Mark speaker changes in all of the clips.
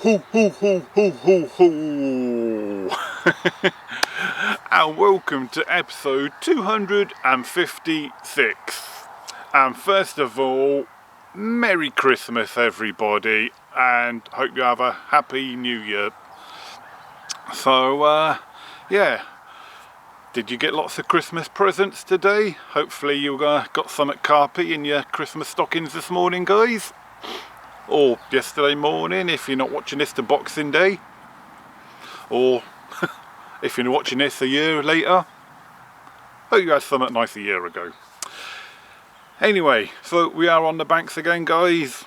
Speaker 1: Ho ho ho ho ho ho and welcome to episode 256. And first of all, Merry Christmas everybody, and hope you have a happy new year. So yeah, did you get lots of Christmas presents today? Hopefully you got some at Carpy in your Christmas stockings this morning, guys. Or yesterday morning if you're not watching this to Boxing Day, or if you're watching this a year later. Hope you had something nice a year ago. Anyway, so we are on the banks again, guys.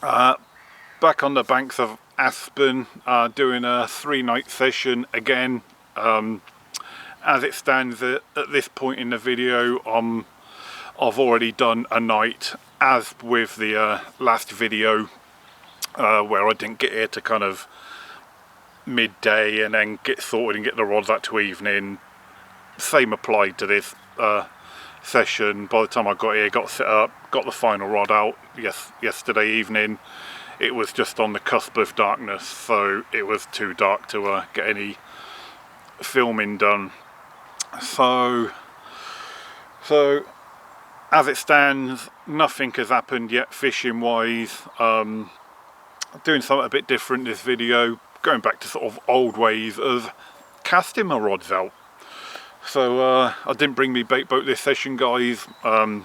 Speaker 1: Back on the banks of Aspen, doing a 3-night session again. As it stands at this point in the video, I've already done a night, as with the last video where I didn't get here to kind of midday and then get sorted and get the rods out to evening. Same applied to this session. By the time I got here, got set up, got the final rod out yesterday evening, it was just on the cusp of darkness, so it was too dark to get any filming done. So as it stands, nothing has happened yet fishing wise. Doing something a bit different this video, going back to sort of old ways of casting my rods out. So I didn't bring me bait boat this session, guys. So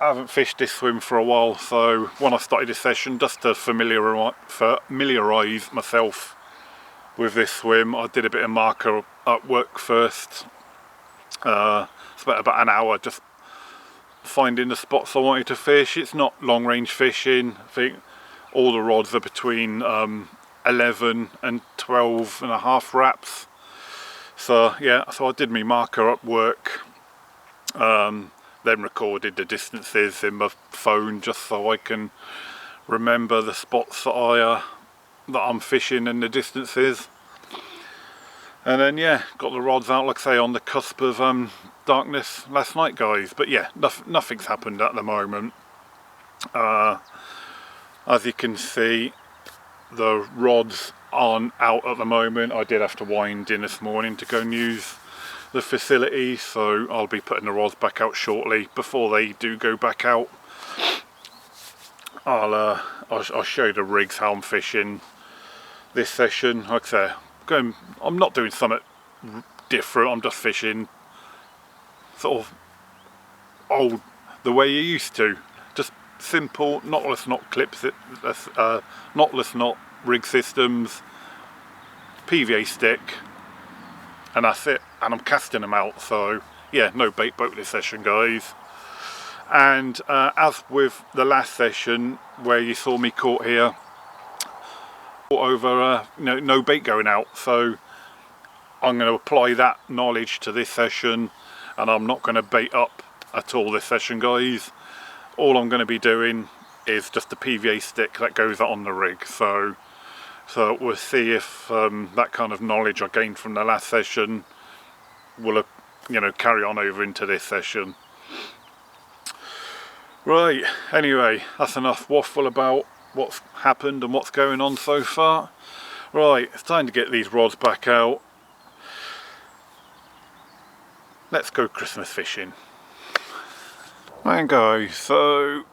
Speaker 1: I haven't fished this swim for a while, so when I started this session, just to familiarise myself with this swim, I did a bit of marker at work first. Spent about an hour just finding the spots I wanted to fish. It's not long range fishing. I think all the rods are between 11 and 12 and a half wraps. So yeah, so I did my marker at work, then recorded the distances in my phone just so I can remember the spots that I'm fishing and the distances. And then yeah, got the rods out, like I say, on the cusp of darkness last night, guys. But yeah, nothing's happened at the moment. As you can see, the rods aren't out at the moment. I did have to wind in this morning to go and use the facility, so I'll be putting the rods back out shortly. Before they do go back out, I'll show you the rigs, how I'm fishing this session. Like I say, I'm not doing something different. I'm just fishing sort of old, the way you used to. Just simple knotless knot clips, knotless knot rig systems, PVA stick, and that's it. And I'm casting them out. So yeah, no bait boat this session, guys. And as with the last session where you saw me caught here, over no bait going out, so I'm going to apply that knowledge to this session, and I'm not going to bait up at all this session, guys. All I'm going to be doing is just the PVA stick that goes out on the rig. So we'll see if that kind of knowledge I gained from the last session will carry on over into this session. Right, anyway, that's enough waffle about what's happened and what's going on so far. Right, it's time to get these rods back out. Let's go Christmas fishing. Right guys, so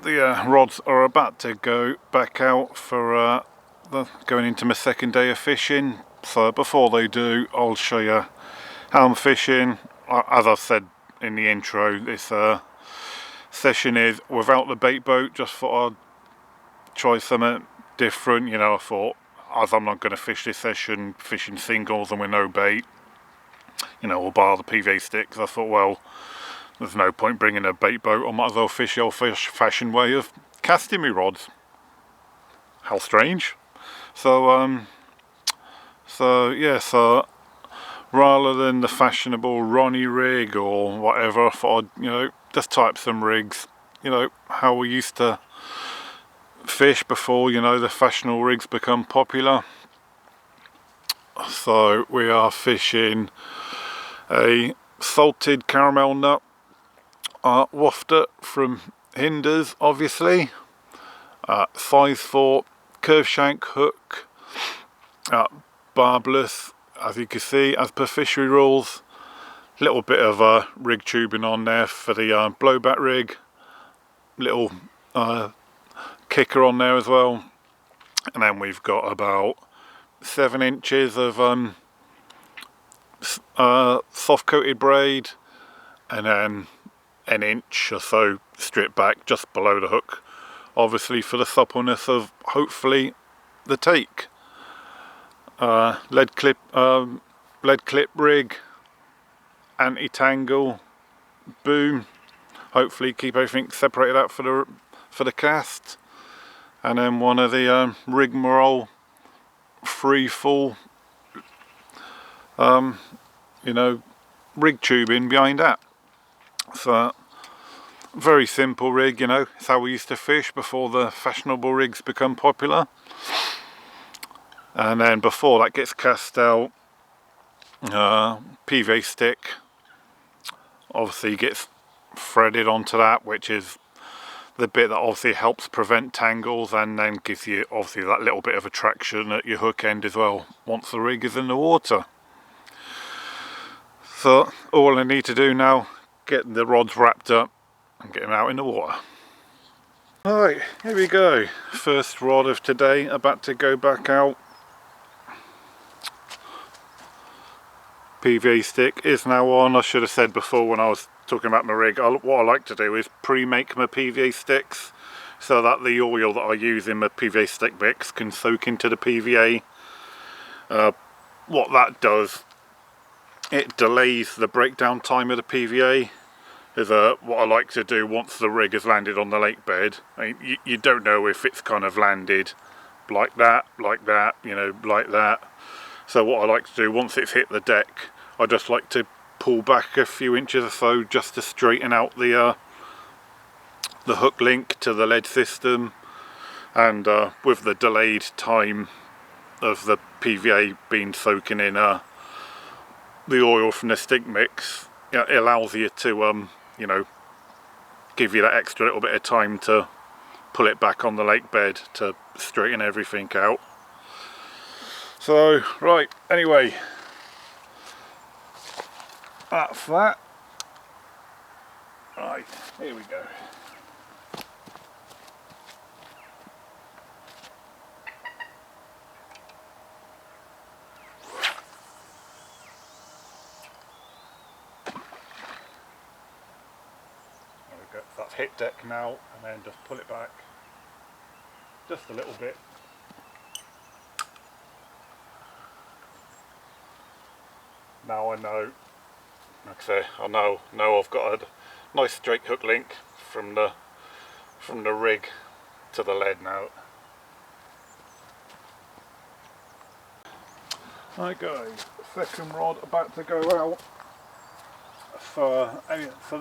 Speaker 1: the rods are about to go back out for going into my second day of fishing. So before they do, I'll show you how I'm fishing. As I said in the intro, this session is without the bait boat. Just thought I'd try something different. I thought, as I'm not going to fish this session fishing singles and with no bait, or bar the PVA sticks, I thought, well, there's no point bringing a bait boat. I might as well fish the old-fashioned way of casting me rods. How strange. So rather than the fashionable Ronnie rig or whatever, I thought I'd, just type some rigs, how we used to fish before, the fashionable rigs become popular. So we are fishing a salted caramel nut wafter from Hinders, obviously, size 4 curve shank hook, barbless, as you can see, as per fishery rules. Little bit of rig tubing on there for the blowback rig. Little kicker on there as well. And then we've got about 7 inches of soft coated braid, and then an inch or so stripped back just below the hook, obviously for the suppleness of hopefully the take. Lead clip rig, anti-tangle, boom, hopefully keep everything separated out for the cast. And then one of the rigmarole free fall you know, rig tubing behind that. So very simple rig, you know, it's how we used to fish before the fashionable rigs become popular. And then before that gets cast out, PVA stick obviously gets threaded onto that, which is the bit that obviously helps prevent tangles, and then gives you obviously that little bit of attraction at your hook end as well once the rig is in the water. So all I need to do now, get the rods wrapped up and get them out in the water. Alright, here we go. First rod of today, about to go back out. PVA stick is now on. I should have said before when I was talking about my rig, what I like to do is pre-make my PVA sticks so that the oil that I use in my PVA stick mix can soak into the PVA. What that does, it delays the breakdown time of the PVA. Is what I like to do once the rig has landed on the lake bed. I mean, you don't know if it's kind of landed like that, you know, like that. So what I like to do once it's hit the deck, I just like to pull back a few inches or so just to straighten out the hook link to the lead system. And with the delayed time of the PVA being soaking in the oil from the stick mix, it allows you to you know, give you that extra little bit of time to pull it back on the lake bed to straighten everything out. So right, anyway, that's that. Right, here we go. That's hit deck now, and then just pull it back just a little bit. Now I know, like I say, I know I've got a nice straight hook link from the rig to the lead now. Right guys, second rod about to go out. So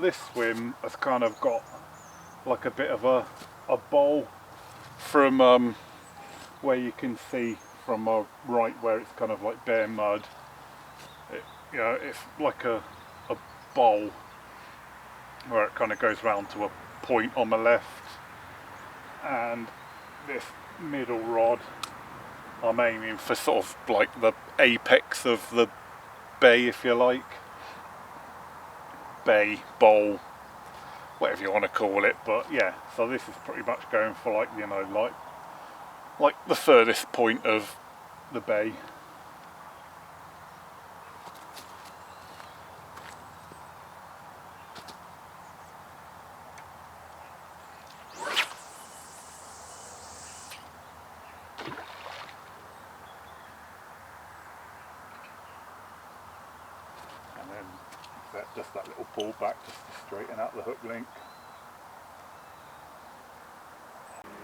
Speaker 1: this swim has kind of got like a bit of a bowl from where you can see from my right, where it's kind of like bare mud. You know, it's like a bowl where it kind of goes round to a point on the left, and this middle rod I'm aiming for sort of like the apex of the bay, if you like. Bay, bowl, whatever you want to call it, but yeah, so this is pretty much going for like, you know, like the furthest point of the bay. And then just that little pull back just to straighten out the hook link.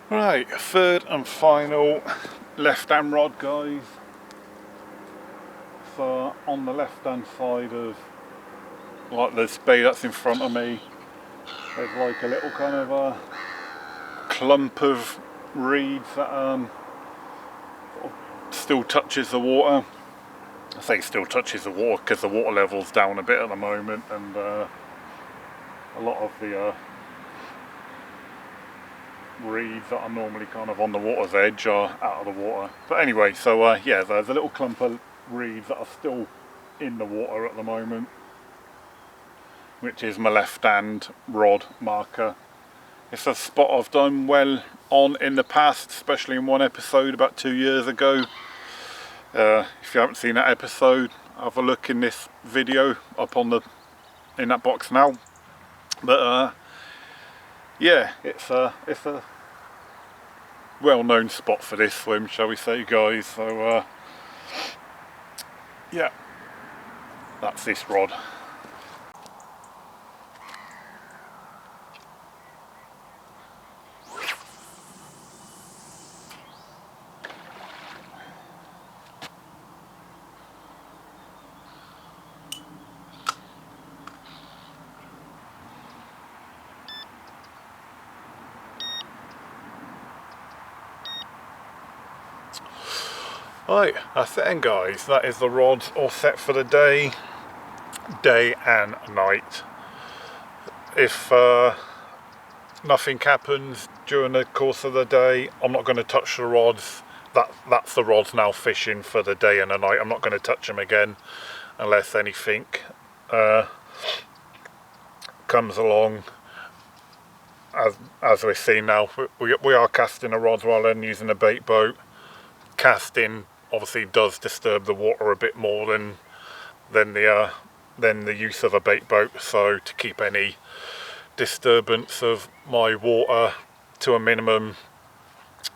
Speaker 1: Right, third and final left hand rod guys. So on the left hand side of like this bay that's in front of me, there's like a little kind of a clump of reeds that sort of still touches the water. I say still touches the water because the water level's down a bit at the moment, and a lot of the reeds that are normally kind of on the water's edge are out of the water. But anyway, so yeah, there's a little clump of reeds that are still in the water at the moment, which is my left hand rod marker. It's a spot I've done well on in the past, especially in one episode about 2 years ago. If you haven't seen that episode, have a look in this video up on in that box now. But yeah, it's a well-known spot for this swim, shall we say, guys. So yeah, that's this rod. Right, that's it then, guys. That is the rods all set for the day and night. If nothing happens during the course of the day, I'm not going to touch the rods. That's the rods now fishing for the day and the night. I'm not going to touch them again unless anything comes along. As we're seeing now, we are casting the rods rather than using a bait boat. Casting obviously does disturb the water a bit more than the use of a bait boat, so to keep any disturbance of my water to a minimum,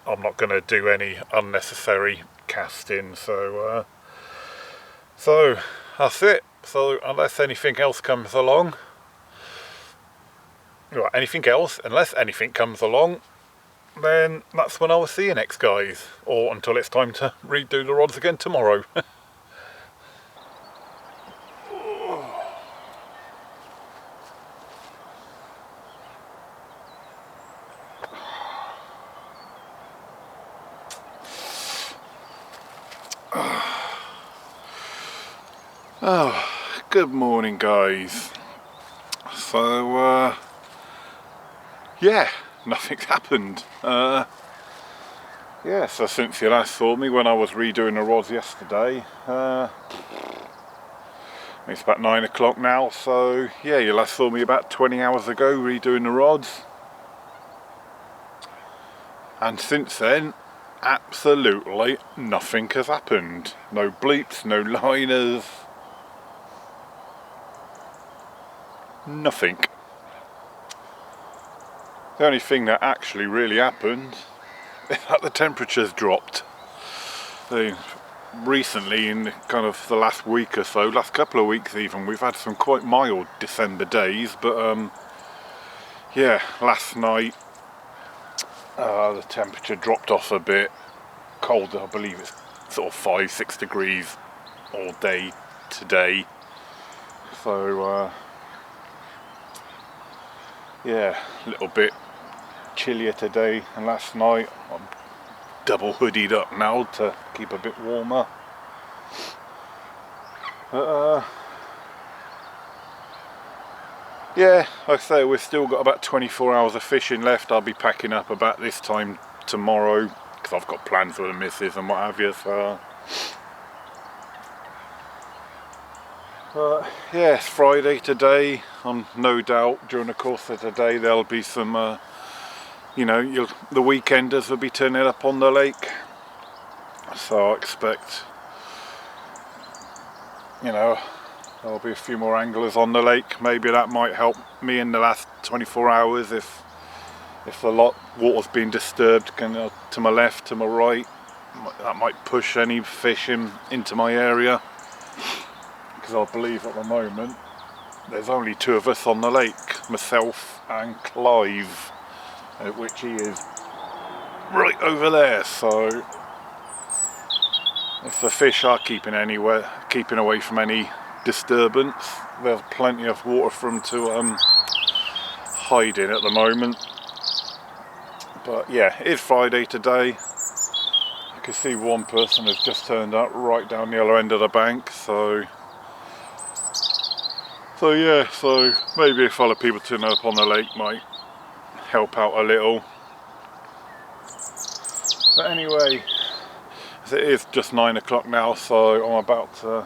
Speaker 1: I'm not going to do any unnecessary casting. So that's it. So unless anything else comes along, unless anything comes along, then that's when I will see you next, guys, or until it's time to redo the rods again tomorrow. Oh, good morning, guys. So yeah, nothing's happened. Yeah, so since you last saw me when I was redoing the rods yesterday, it's about 9 o'clock now, so yeah, you last saw me about 20 hours ago redoing the rods. And since then, absolutely nothing has happened. No bleeps, no liners, nothing. The only thing that actually really happened is that the temperature's dropped. Recently, in kind of the last week or so, last couple of weeks even, we've had some quite mild December days, but yeah, last night the temperature dropped off a bit. Colder, I believe it's sort of 5-6 degrees all day today. So yeah, a little bit chillier today than last night. I'm double hoodied up now to keep a bit warmer. But yeah, like I say, we've still got about 24 hours of fishing left. I'll be packing up about this time tomorrow because I've got plans for the missus and what have you. So yeah, it's Friday today. No doubt during the course of the day there'll be some you know, the weekenders will be turning up on the lake, so I expect, you know, there'll be a few more anglers on the lake. Maybe that might help me in the last 24 hours if the water's been disturbed to my left, to my right. That might push any fish into my area, because I believe at the moment there's only 2 of us on the lake, myself and Clive, which he is right over there. So if the fish are keeping away from any disturbance, there's plenty of water for them to hide in at the moment. But yeah, it is Friday today. I can see one person has just turned up right down the other end of the bank, so yeah, so maybe a fellow people turning up on the lake might help out a little. But anyway, as it is just 9 o'clock now, so I'm about to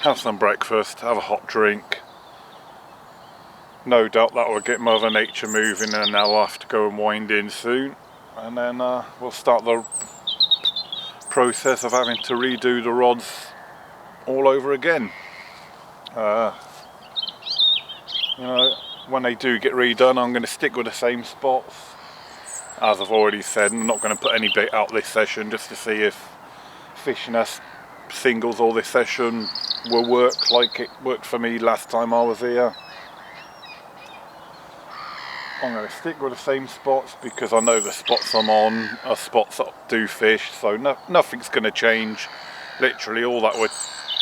Speaker 1: have some breakfast, have a hot drink. No doubt that will get Mother Nature moving, and I'll have to go and wind in soon. And then we'll start the process of having to redo the rods all over again. You know, when they do get redone, I'm going to stick with the same spots. As I've already said, I'm not going to put any bait out this session just to see if fishing us singles all this session will work like it worked for me last time I was here. I'm going to stick with the same spots because I know the spots I'm on are spots that do fish, so nothing's going to change. Literally all that would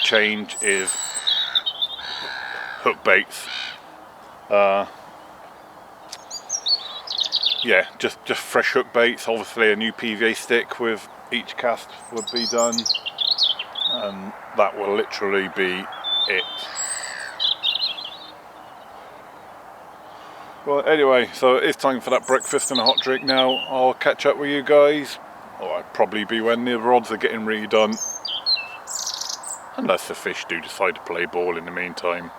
Speaker 1: change is hook baits. Yeah, just fresh hook baits. Obviously a new PVA stick with each cast would be done, and that will literally be it. Well, anyway, so it's time for that breakfast and a hot drink now. I'll catch up with you guys, or I'll probably be when the rods are getting redone, unless the fish do decide to play ball in the meantime.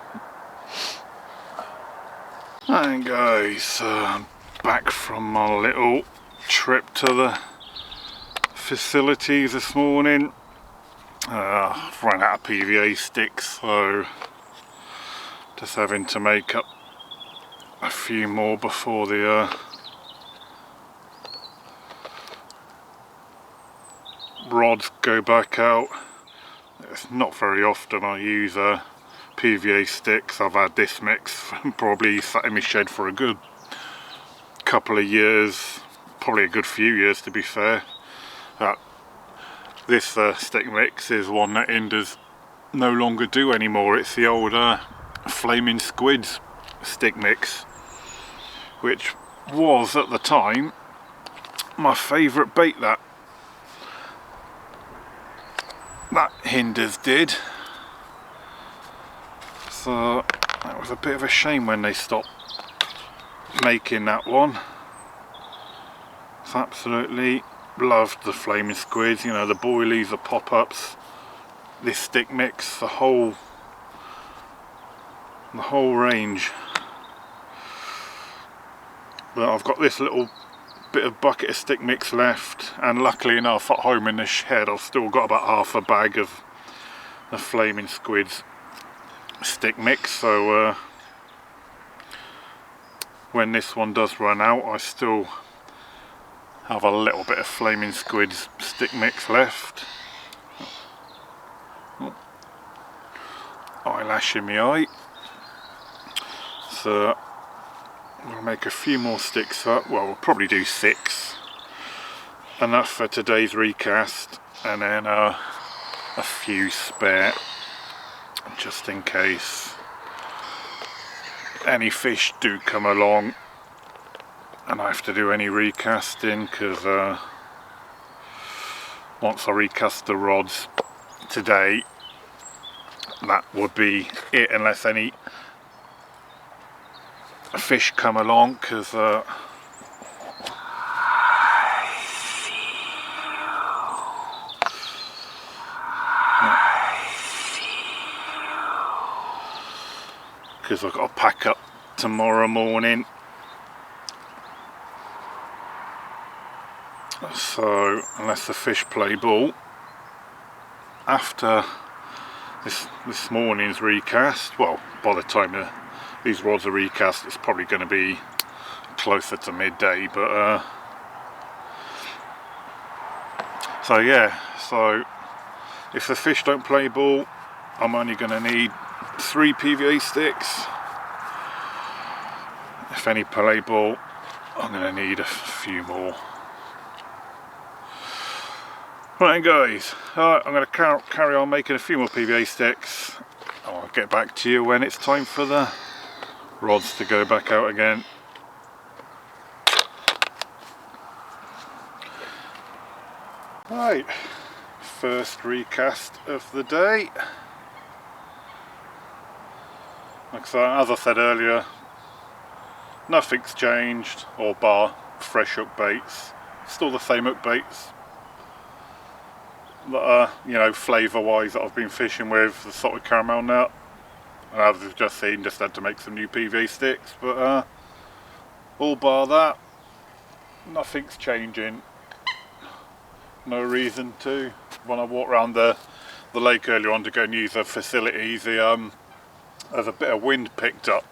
Speaker 1: And guys, I'm back from my little trip to the facilities this morning. Ran out of PVA sticks, so just having to make up a few more before the rods go back out. It's not very often I use PVA sticks. I've had this mix probably sat in my shed for a good couple of years, probably a good few years to be fair. This stick mix is one that Inders no longer do anymore. It's the old Flaming Squids stick mix, which was at the time my favourite bait that Hinders did. So that was a bit of a shame when they stopped making that one. Absolutely loved the Flaming Squids, you know, the boilies, the pop-ups, this stick mix, the whole range. But I've got this little bit of bucket of stick mix left, and luckily enough at home in the shed I've still got about half a bag of the Flaming Squids stick mix, so when this one does run out I still have a little bit of Flaming Squids stick mix left. Eyelash in my eye. So we'll make a few more sticks up. Well, we'll probably do 6. Enough for today's recast, and then a few spare just in case any fish do come along and I have to do any recasting, because once I recast the rods today, that would be it, unless any fish come along, because I've got to pack up tomorrow morning. So unless the fish play ball after this morning's recast, well, by the time these rods are recast it's probably going to be closer to midday, but so yeah, so if the fish don't play ball I'm only going to need 3 PVA sticks. If any play ball I'm going to need a few more. Right guys, I'm going to carry on making a few more PVA sticks. I'll get back to you when it's time for the rods to go back out again. Right, first recast of the day. So, as I said earlier, nothing's changed, or bar fresh hook baits. Still the same hook baits that are, you know, flavour wise that I've been fishing with, the salted caramel nut. And as you've just seen, just had to make some new PVA sticks, but all bar that, nothing's changing. No reason to. When I walked around the lake earlier on to go and use the facilities, there's a bit of wind picked up.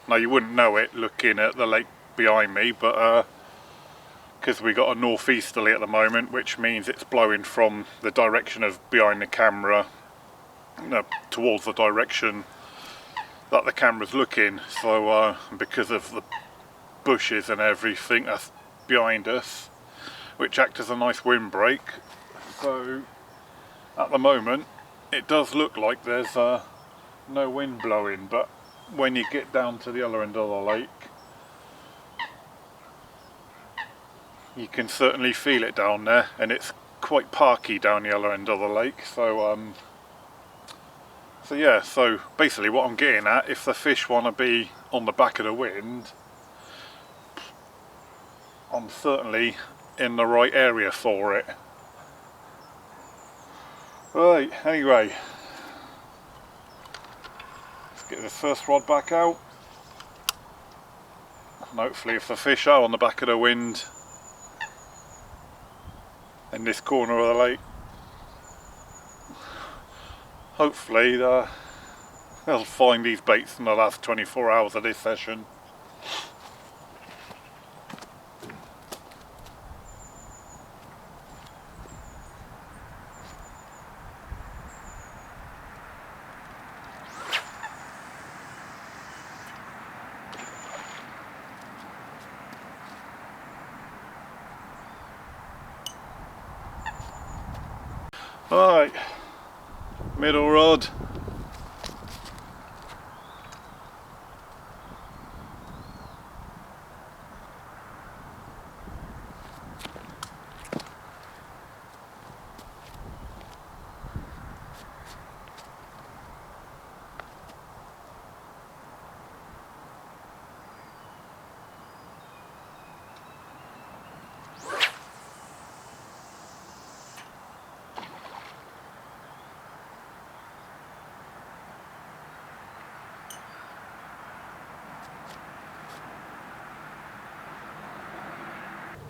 Speaker 1: Now you wouldn't know it looking at the lake behind me, but because we got a northeasterly at the moment, which means it's blowing from the direction of behind the camera, you know, towards the direction that the camera's looking. So because of the bushes and everything that's behind us, which act as a nice windbreak, so at the moment it does look like there's no wind blowing, but when you get down to the other end of the lake you can certainly feel it down there, and it's quite parky down the other end of the lake. So yeah, so basically what I'm getting at, if the fish want to be on the back of the wind, I'm certainly in the right area for it. Right, anyway, let's get this first rod back out, and hopefully if the fish are on the back of the wind in this corner of the lake, hopefully they'll find these baits in the last 24 hours of this session. Right, middle rod.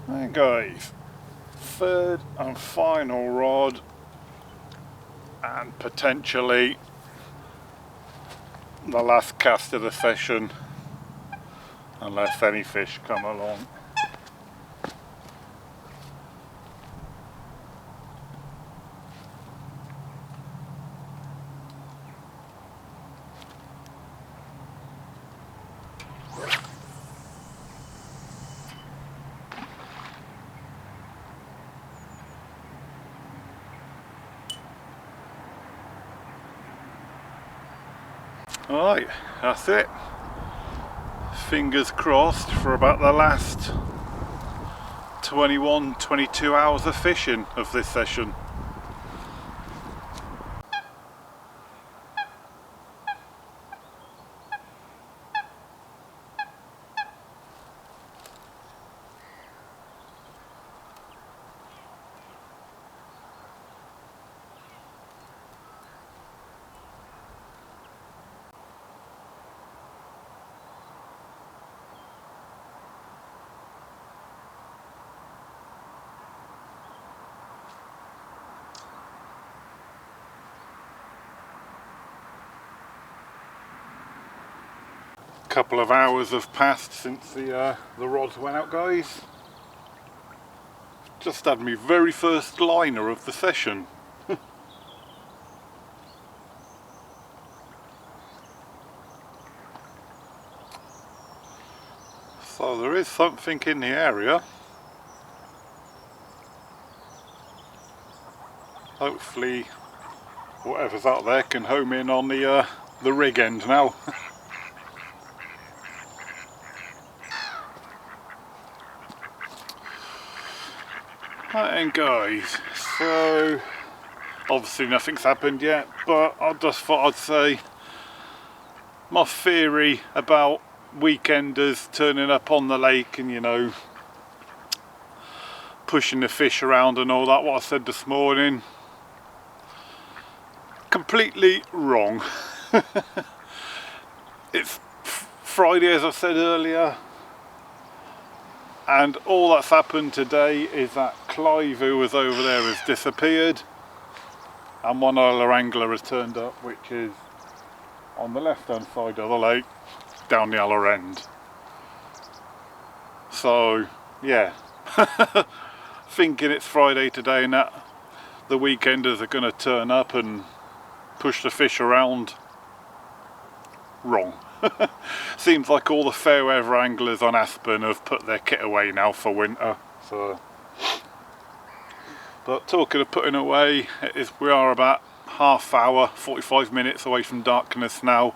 Speaker 1: Right guys, third and final rod, and potentially the last cast of the session, unless any fish come along. Alright, that's it. Fingers crossed for about the last 22 hours of fishing of this session. Couple of hours have passed since the rods went out, guys. Just had my very first liner of the session. So there is something in the area. Hopefully whatever's out there can home in on the rig end now. And guys, so obviously nothing's happened yet, but I just thought I'd say my theory about weekenders turning up on the lake and, you know, pushing the fish around and all that, what I said this morning, completely wrong. It's Friday, as I said earlier, and all that's happened today is that Clive, who was over there, has disappeared, and one other angler has turned up, which is on the left hand side of the lake, down the other end. So yeah, thinking it's Friday today and that the weekenders are going to turn up and push the fish around. Wrong. Seems like all the fair weather anglers on Aspen have put their kit away now for winter. So, but talking of putting away, we are about half hour, 45 minutes away from darkness now.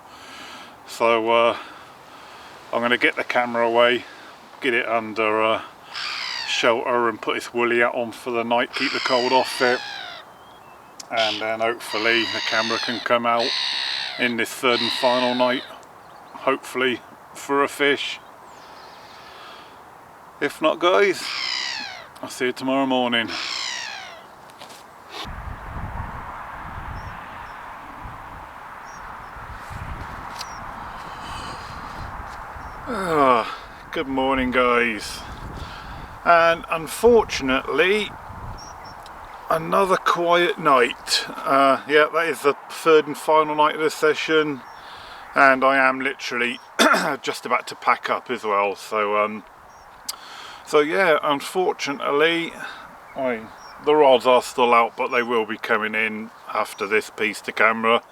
Speaker 1: So I'm going to get the camera away, get it under shelter and put this woolly hat on for the night, keep the cold off it, and then hopefully the camera can come out in this third and final night, hopefully for a fish. If not, guys, I'll see you tomorrow morning. Good morning, guys, and unfortunately another quiet night. Yeah, that is the third and final night of the session, and I am literally just about to pack up as well. So yeah, unfortunately, the rods are still out, but they will be coming in after this piece to camera.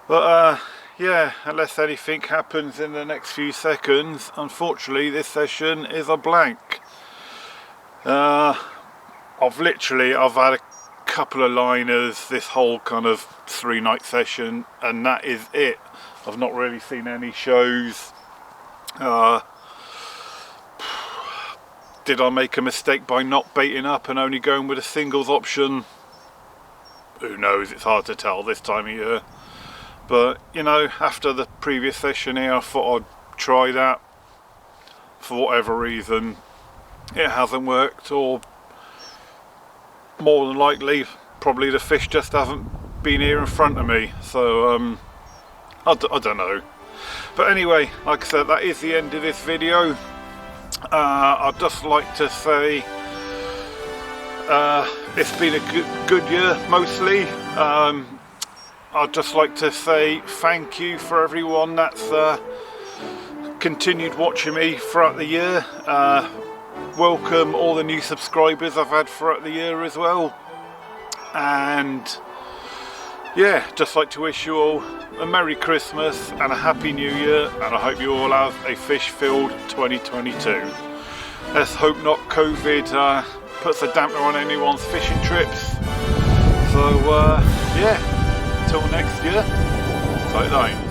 Speaker 1: But yeah, unless anything happens in the next few seconds, unfortunately this session is a blank. I've had a couple of liners this whole kind of 3-night session, and that is it. I've not really seen any shows. Did I make a mistake by not baiting up and only going with a singles option? Who knows, it's hard to tell this time of year. But you know, after the previous session here, I thought I'd try that. For whatever reason, it hasn't worked, or more than likely, probably the fish just haven't been here in front of me. So I don't know. But anyway, like I said, that is the end of this video. I'd just like to say it's been a good year mostly. I'd just like to say thank you for everyone that's continued watching me throughout the year. Welcome all the new subscribers I've had throughout the year as well. And yeah, just like to wish you all a Merry Christmas and a Happy New Year, and I hope you all have a fish-filled 2022. Let's hope not COVID puts a damper on anyone's fishing trips. So yeah, till next year, tight line.